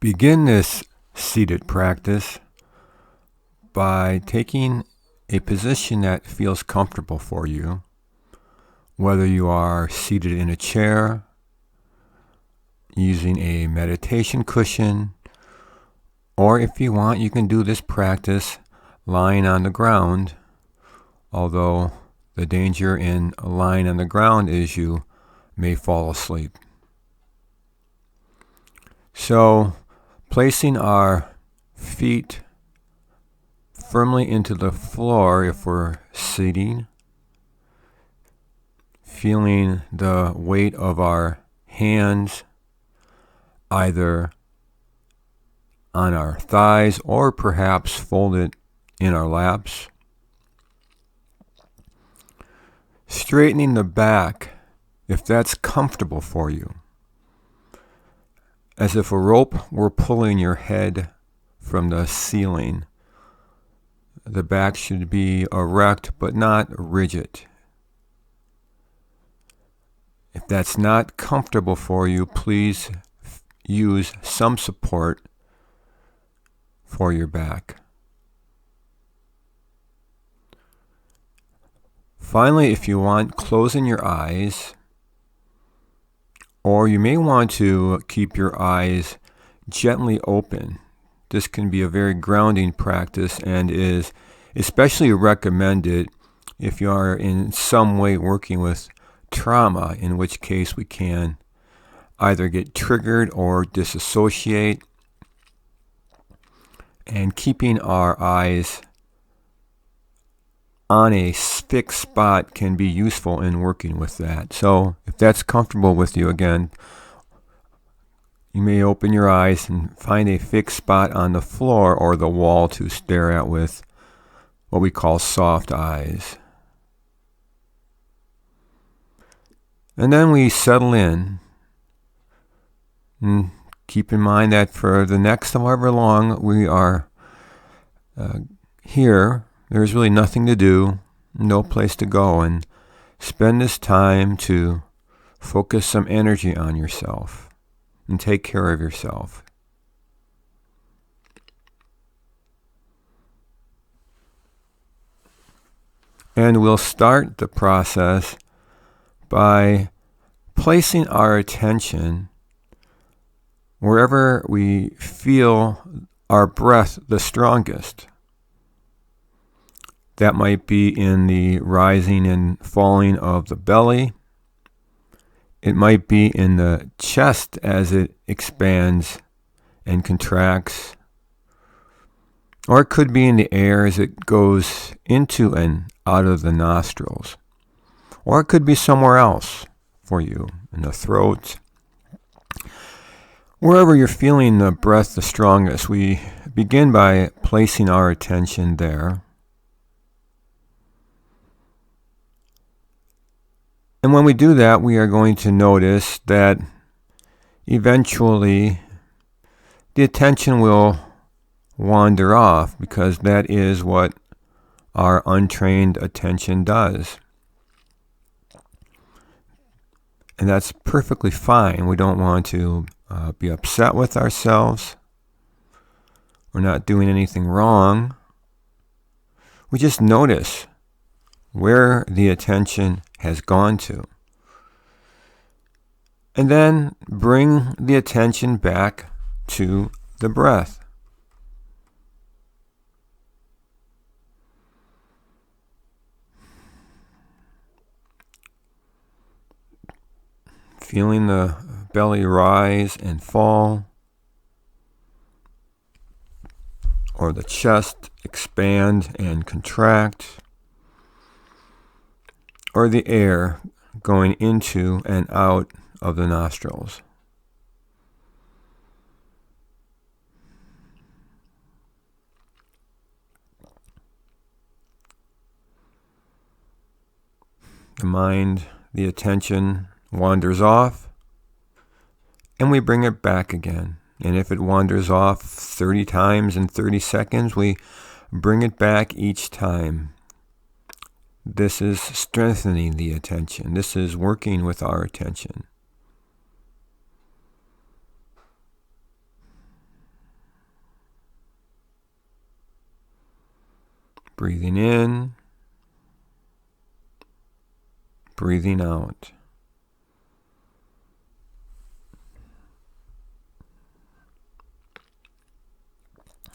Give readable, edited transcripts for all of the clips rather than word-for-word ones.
Begin this seated practice by taking a position that feels comfortable for you, whether you are seated in a chair, using a meditation cushion, or if you want, you can do this practice lying on the ground, although the danger in lying on the ground is you may fall asleep. So, placing our feet firmly into the floor if we're sitting, feeling the weight of our hands either on our thighs or perhaps folded in our laps. Straightening the back if that's comfortable for you, as if a rope were pulling your head from the ceiling. The back should be erect but not rigid. If that's not comfortable for you, please use some support for your back. Finally, if you want, closing your eyes, or you may want to keep your eyes gently open. This can be a very grounding practice and is especially recommended if you are in some way working with trauma, in which case we can either get triggered or disassociate. And keeping our eyes on a fixed spot can be useful in working with that. So if that's comfortable with you, again, you may open your eyes and find a fixed spot on the floor or the wall to stare at with what we call soft eyes. And then we settle in. And keep in mind that for the next however long we are here, there's really nothing to do, no place to go, and spend this time to focus some energy on yourself and take care of yourself. And we'll start the process by placing our attention wherever we feel our breath the strongest. That might be in the rising and falling of the belly. It might be in the chest as it expands and contracts. Or it could be in the air as it goes into and out of the nostrils. Or it could be somewhere else for you, in the throat. Wherever you're feeling the breath the strongest, we begin by placing our attention there. And when we do that, we are going to notice that eventually the attention will wander off, because that is what our untrained attention does. And that's perfectly fine. We don't want to be upset with ourselves. We're not doing anything wrong. We just notice where the attention has gone to. And then bring the attention back to the breath. Feeling the belly rise and fall, or the chest expand and contract, or the air going into and out of the nostrils. The mind, the attention wanders off, and we bring it back again. And if it wanders off 30 times in 30 seconds, we bring it back each time. This is strengthening the attention. This is working with our attention. Breathing in, breathing out.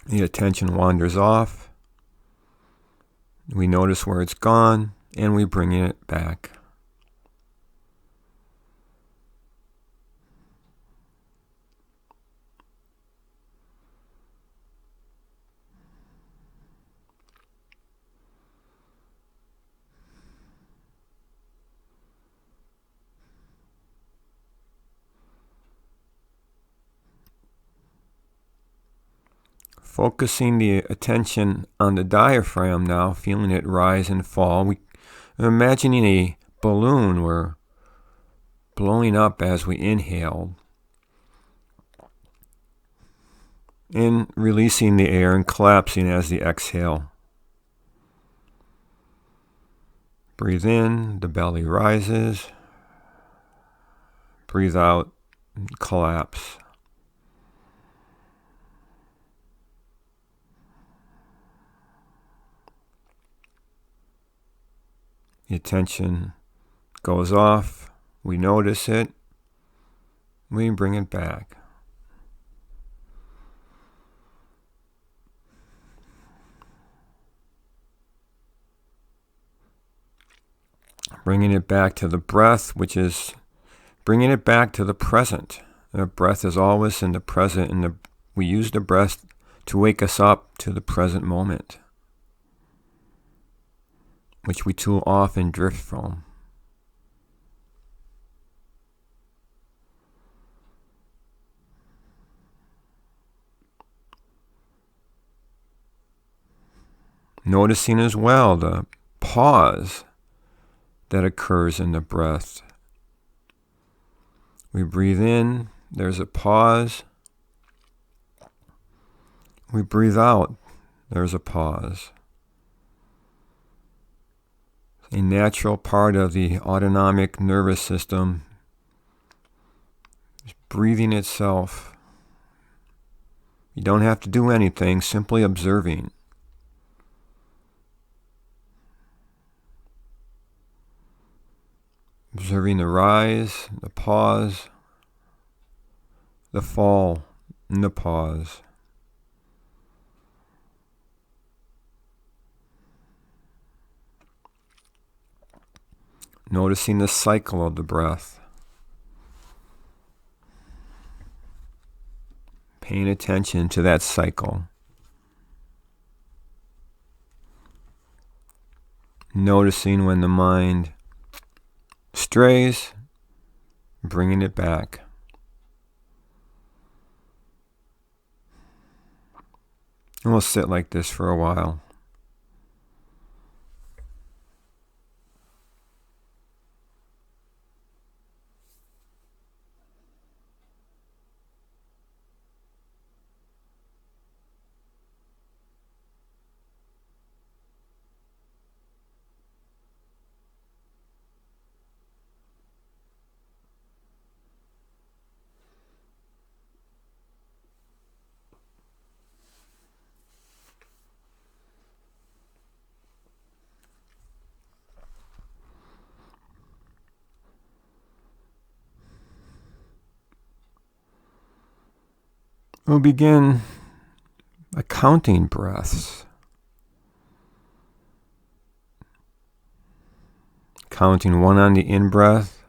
The attention wanders off. We notice where it's gone, and we bring it back. Focusing the attention on the diaphragm now, feeling it rise and fall. We're imagining a balloon. We're blowing up as we inhale and releasing the air and collapsing as the exhale. Breathe in, the belly rises. Breathe out, collapse. The attention goes off. We notice it. We bring it back. Bringing it back to the breath, which is bringing it back to the present. The breath is always in the present, and we use the breath to wake us up to the present moment, which we too often drift from. Noticing as well the pause that occurs in the breath. We breathe in, there's a pause. We breathe out, there's a pause. A natural part of the autonomic nervous system is breathing itself. You don't have to do anything, simply observing. Observing the rise, the pause, the fall, and the pause. Noticing the cycle of the breath. Paying attention to that cycle. Noticing when the mind strays, bringing it back. And we'll sit like this for a while. We'll begin counting breaths. Counting 1 on the in-breath,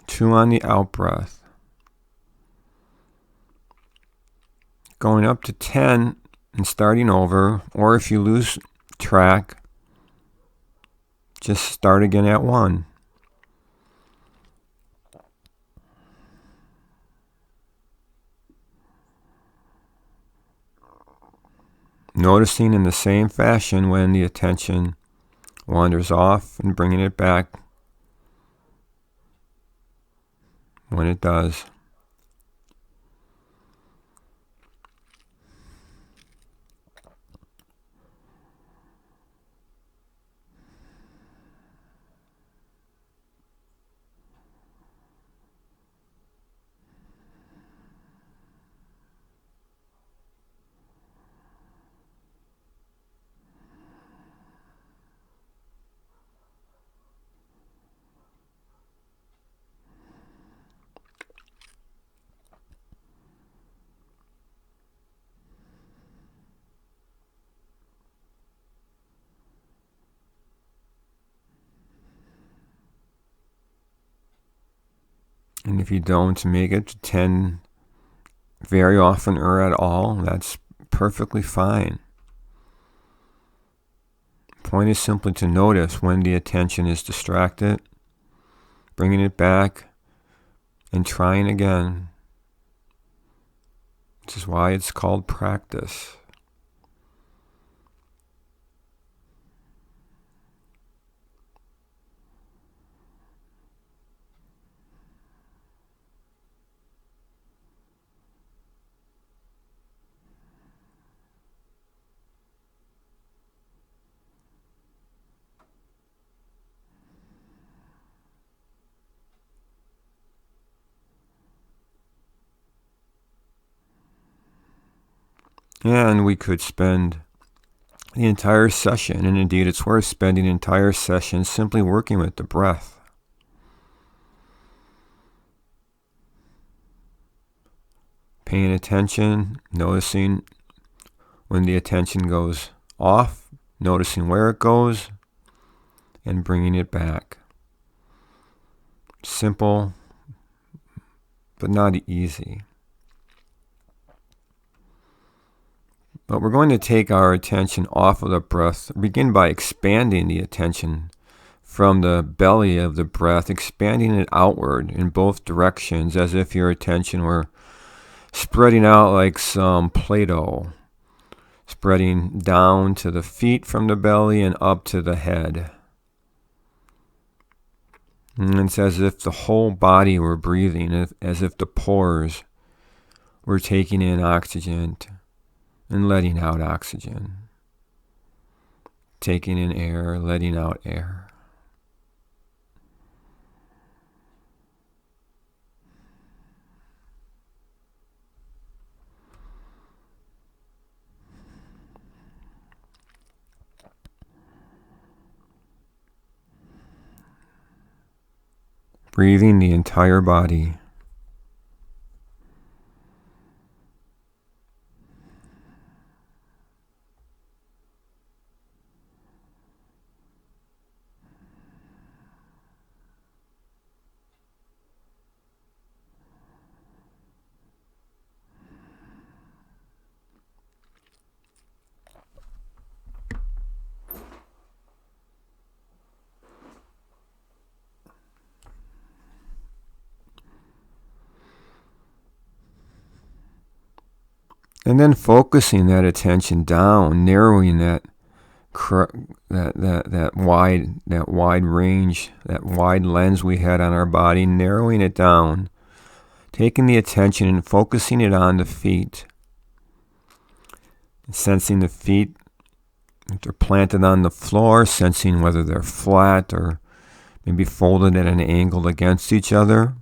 2 on the out-breath. Going up to 10 and starting over, or if you lose track, just start again at 1. Noticing in the same fashion when the attention wanders off and bringing it back when it does. And if you don't make it to 10 very often or at all, that's perfectly fine. The point is simply to notice when the attention is distracted, bringing it back, and trying again. Which is why it's called practice. And we could spend the entire session, and indeed it's worth spending an entire session simply working with the breath. Paying attention, noticing when the attention goes off, noticing where it goes, and bringing it back. Simple, but not easy. But we're going to take our attention off of the breath. Begin by expanding the attention from the belly of the breath, expanding it outward in both directions as if your attention were spreading out like some Play-Doh, spreading down to the feet from the belly and up to the head. And it's as if the whole body were breathing, as if the pores were taking in oxygen and letting out oxygen. Taking in air, letting out air. Breathing the entire body. And then focusing that attention down, narrowing that wide range, that wide lens we had on our body, narrowing it down, taking the attention and focusing it on the feet, sensing the feet, if they're planted on the floor, sensing whether they're flat or maybe folded at an angle against each other.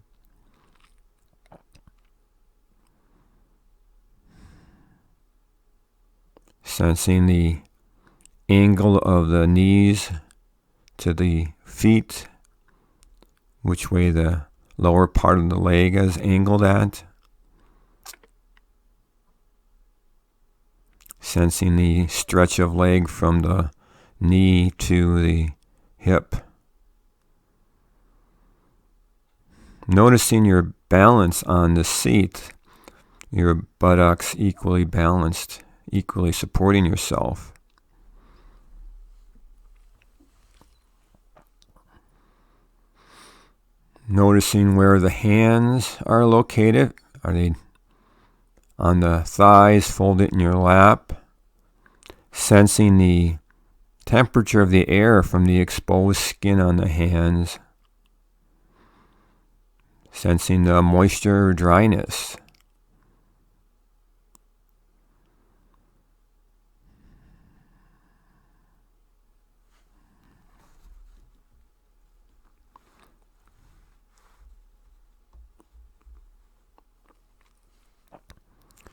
Sensing the angle of the knees to the feet, which way the lower part of the leg is angled at. Sensing the stretch of leg from the knee to the hip. Noticing your balance on the seat, your buttocks equally balanced, equally supporting yourself. Noticing where the hands are located. Are they on the thighs, folded in your lap? Sensing the temperature of the air from the exposed skin on the hands. Sensing the moisture or dryness.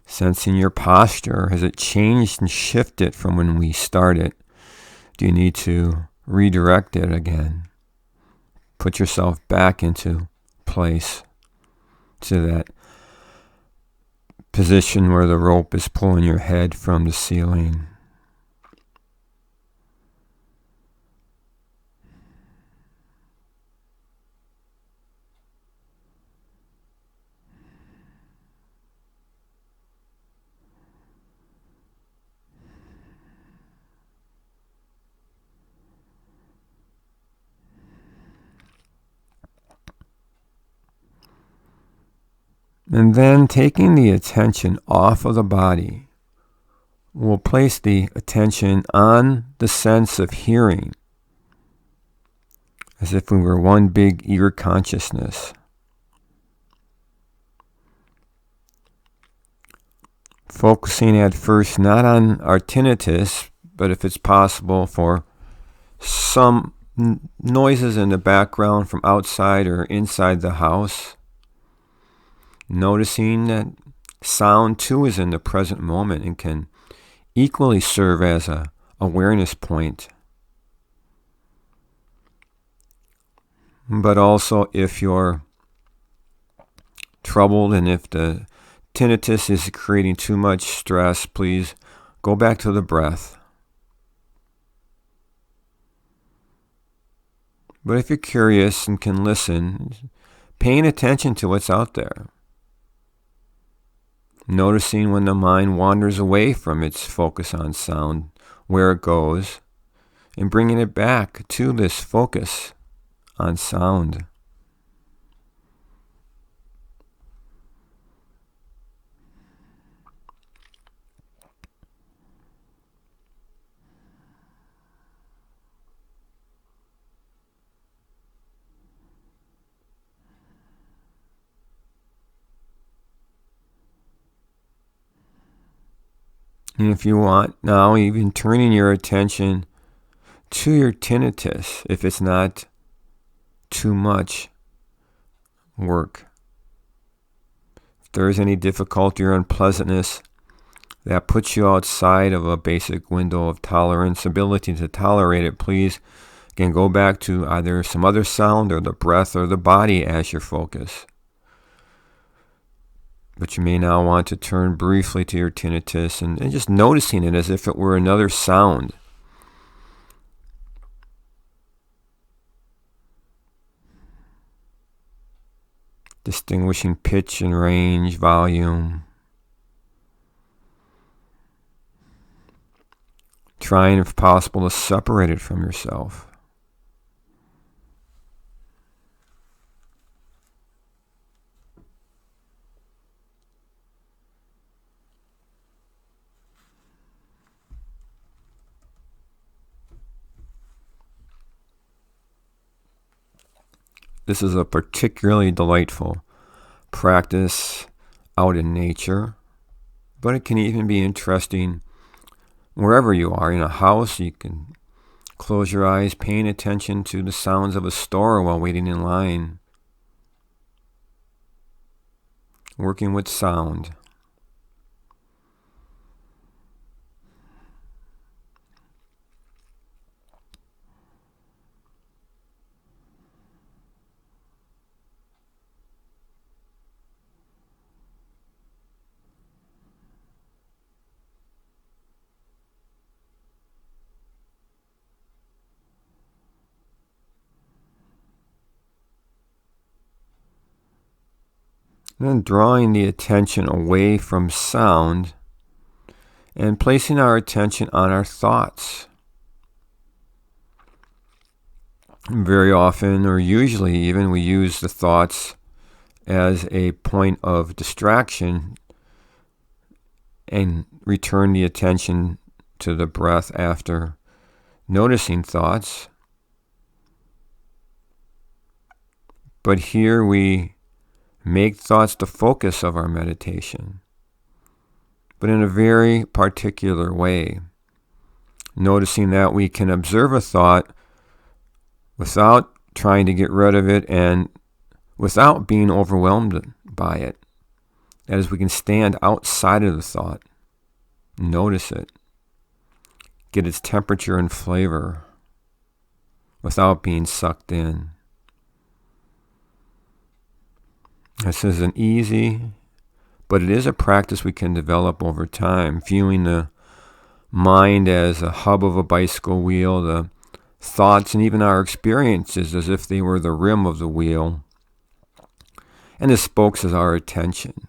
Sensing your posture. Has it changed and shifted from when we started? Do you need to redirect it again? Put yourself back into place to that position where the rope is pulling your head from the ceiling. And then taking the attention off of the body, we'll place the attention on the sense of hearing, as if we were one big ear consciousness. Focusing at first not on our tinnitus, but if it's possible for some noises in the background from outside or inside the house. Noticing that sound too is in the present moment and can equally serve as a awareness point. But also if you're troubled and if the tinnitus is creating too much stress, please go back to the breath. But if you're curious and can listen, paying attention to what's out there. Noticing when the mind wanders away from its focus on sound, where it goes, and bringing it back to this focus on sound. And if you want now, even turning your attention to your tinnitus, if it's not too much work. If there is any difficulty or unpleasantness that puts you outside of a basic window of tolerance, ability to tolerate it, please, again, go back to either some other sound or the breath or the body as your focus. But you may now want to turn briefly to your tinnitus and just noticing it as if it were another sound. Distinguishing pitch and range, volume. Trying, if possible, to separate it from yourself. This is a particularly delightful practice out in nature, but it can even be interesting wherever you are. In a house, you can close your eyes, paying attention to the sounds of a store while waiting in line. Working with sound. And then drawing the attention away from sound and placing our attention on our thoughts. Very often, or usually even, we use the thoughts as a point of distraction and return the attention to the breath after noticing thoughts. But here we make thoughts the focus of our meditation, but in a very particular way. Noticing that we can observe a thought without trying to get rid of it and without being overwhelmed by it. That is, we can stand outside of the thought, notice it, get its temperature and flavor without being sucked in. This is an easy, but it is a practice we can develop over time, viewing the mind as a hub of a bicycle wheel, the thoughts and even our experiences as if they were the rim of the wheel, and the spokes as our attention.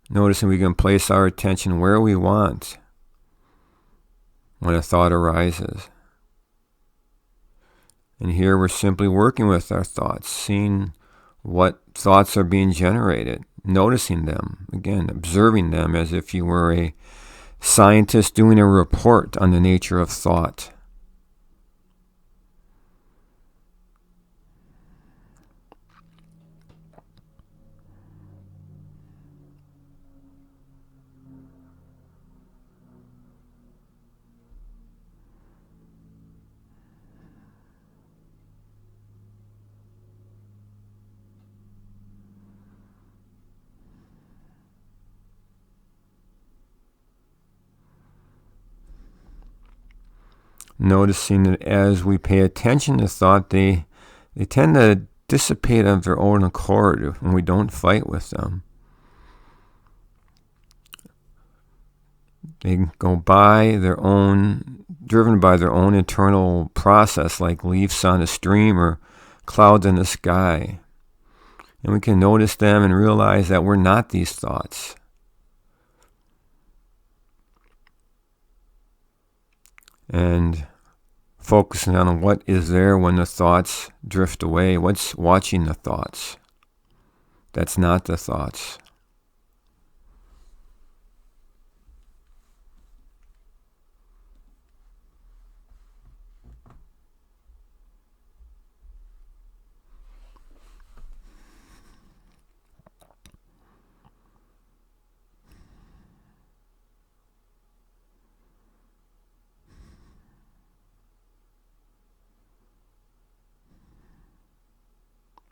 Noticing we can place our attention where we want when a thought arises. And here we're simply working with our thoughts, seeing what thoughts are being generated, noticing them, again, observing them as if you were a scientist doing a report on the nature of thought. Noticing that as we pay attention to thought, they tend to dissipate of their own accord when we don't fight with them. They go by their own, driven by their own internal process, like leaves on a stream or clouds in the sky. And we can notice them and realize that we're not these thoughts. And focusing on what is there when the thoughts drift away. What's watching the thoughts? That's not the thoughts.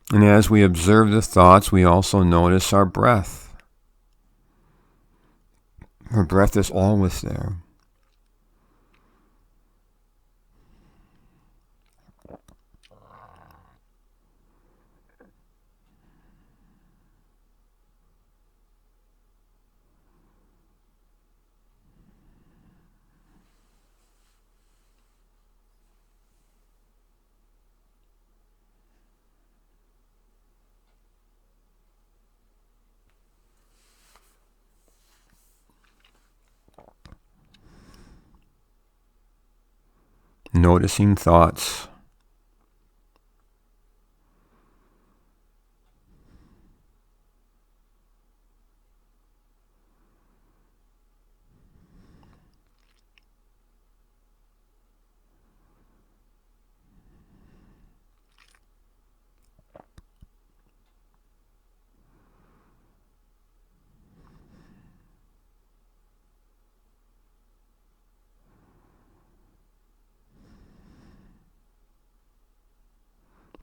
And as we observe the thoughts, we also notice our breath. Our breath is always there. Noticing thoughts.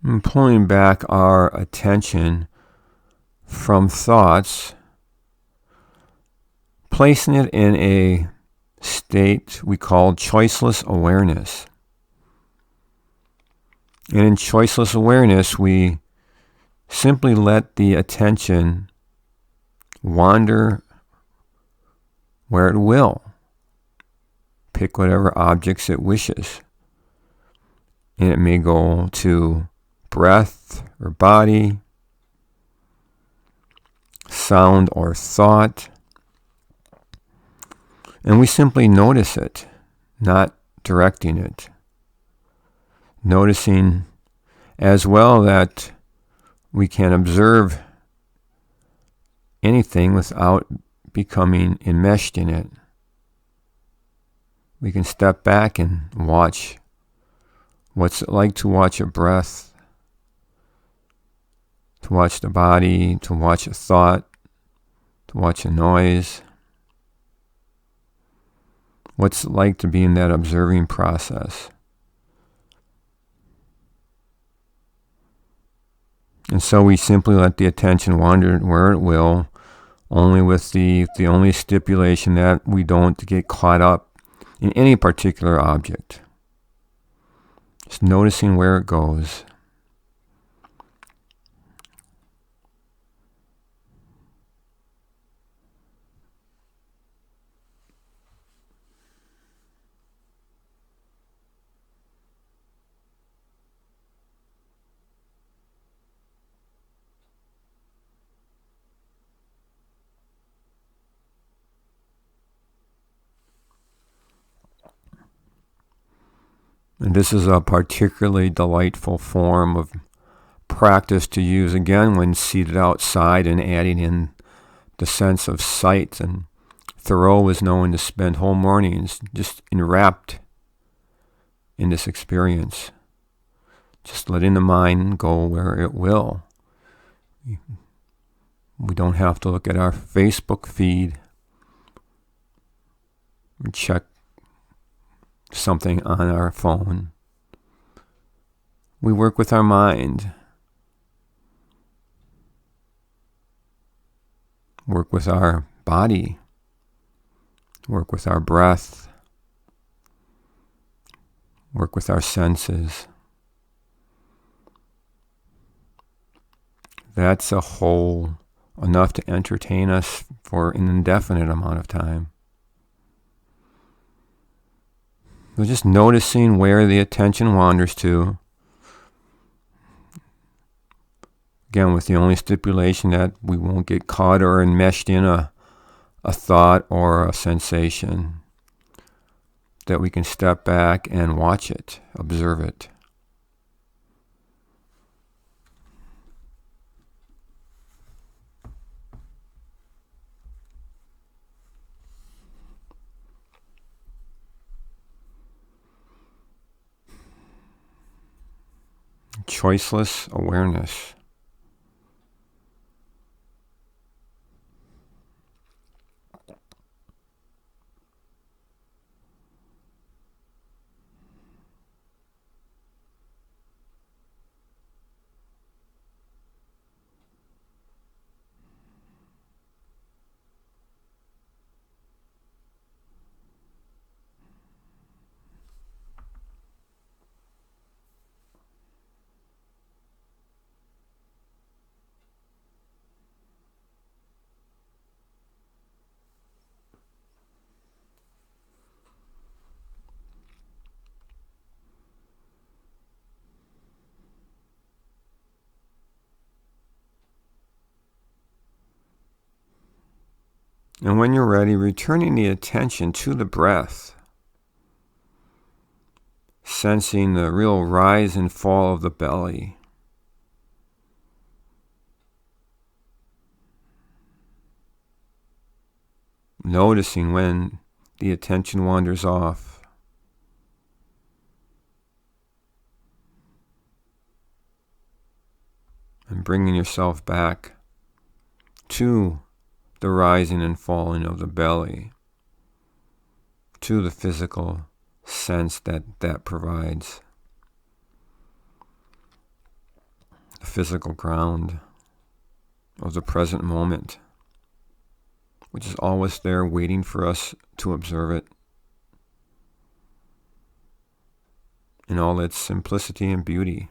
And pulling back our attention from thoughts, placing it in a state we call choiceless awareness. And in choiceless awareness, we simply let the attention wander where it will. Pick whatever objects it wishes. And it may go to breath or body, sound or thought. And we simply notice it, not directing it. Noticing as well that we can observe anything without becoming enmeshed in it. We can step back and watch. What's it like to watch a breath? To watch the body, to watch a thought, to watch a noise. What's it like to be in that observing process? And so we simply let the attention wander where it will, only with the only stipulation that we don't get caught up in any particular object. Just noticing where it goes. And this is a particularly delightful form of practice to use, again, when seated outside and adding in the sense of sight. And Thoreau was known to spend whole mornings just enwrapped in this experience, just letting the mind go where it will. We don't have to look at our Facebook feed or check something on our phone. We work with our mind, work with our body, work with our breath, work with our senses. That's a whole enough to entertain us for an indefinite amount of time. We're just noticing where the attention wanders to. Again, with the only stipulation that we won't get caught or enmeshed in a thought or a sensation. That we can step back and watch it, observe it. Choiceless awareness. And when you're ready, returning the attention to the breath, sensing the real rise and fall of the belly. Noticing when the attention wanders off. And bringing yourself back to the rising and falling of the belly, to the physical sense that provides, the physical ground of the present moment, which is always there waiting for us to observe it in all its simplicity and beauty.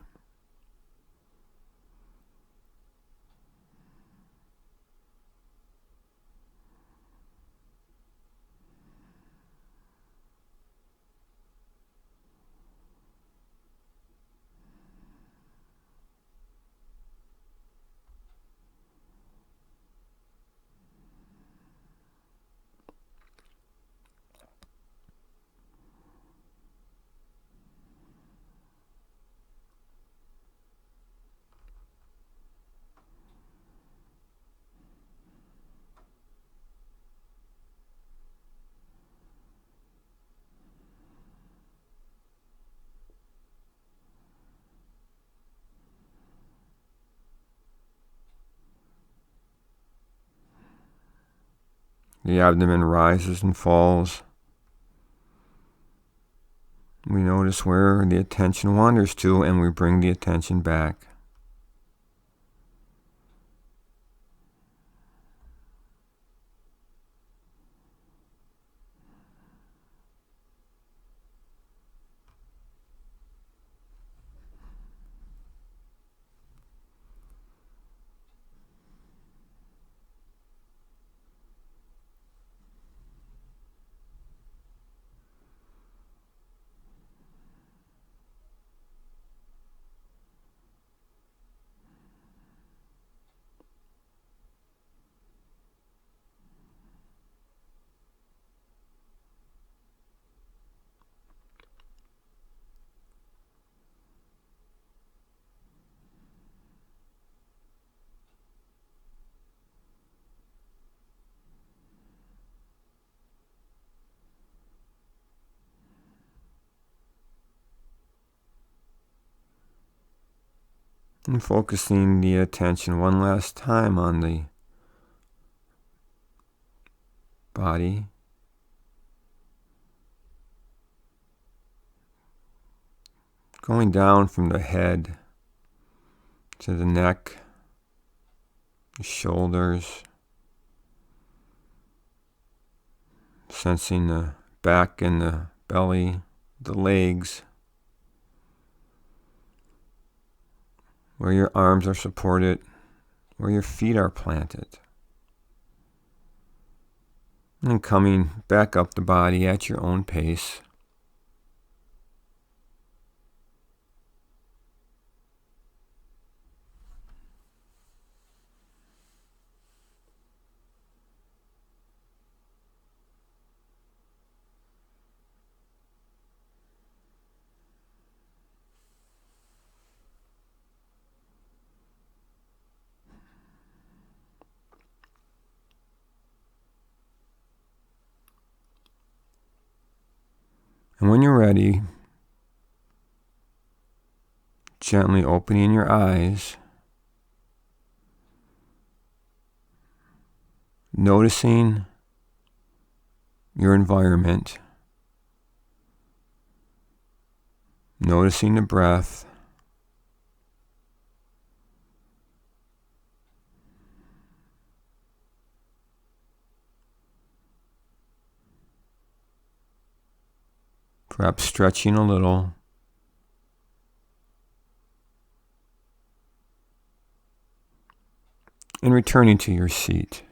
The abdomen rises and falls. We notice where the attention wanders to, and we bring the attention back. And focusing the attention one last time on the body. Going down from the head to the neck, the shoulders, sensing the back and the belly, the legs, where your arms are supported, where your feet are planted. And coming back up the body at your own pace. And when you're ready, gently opening your eyes, noticing your environment, noticing the breath, perhaps stretching a little, and returning to your seat.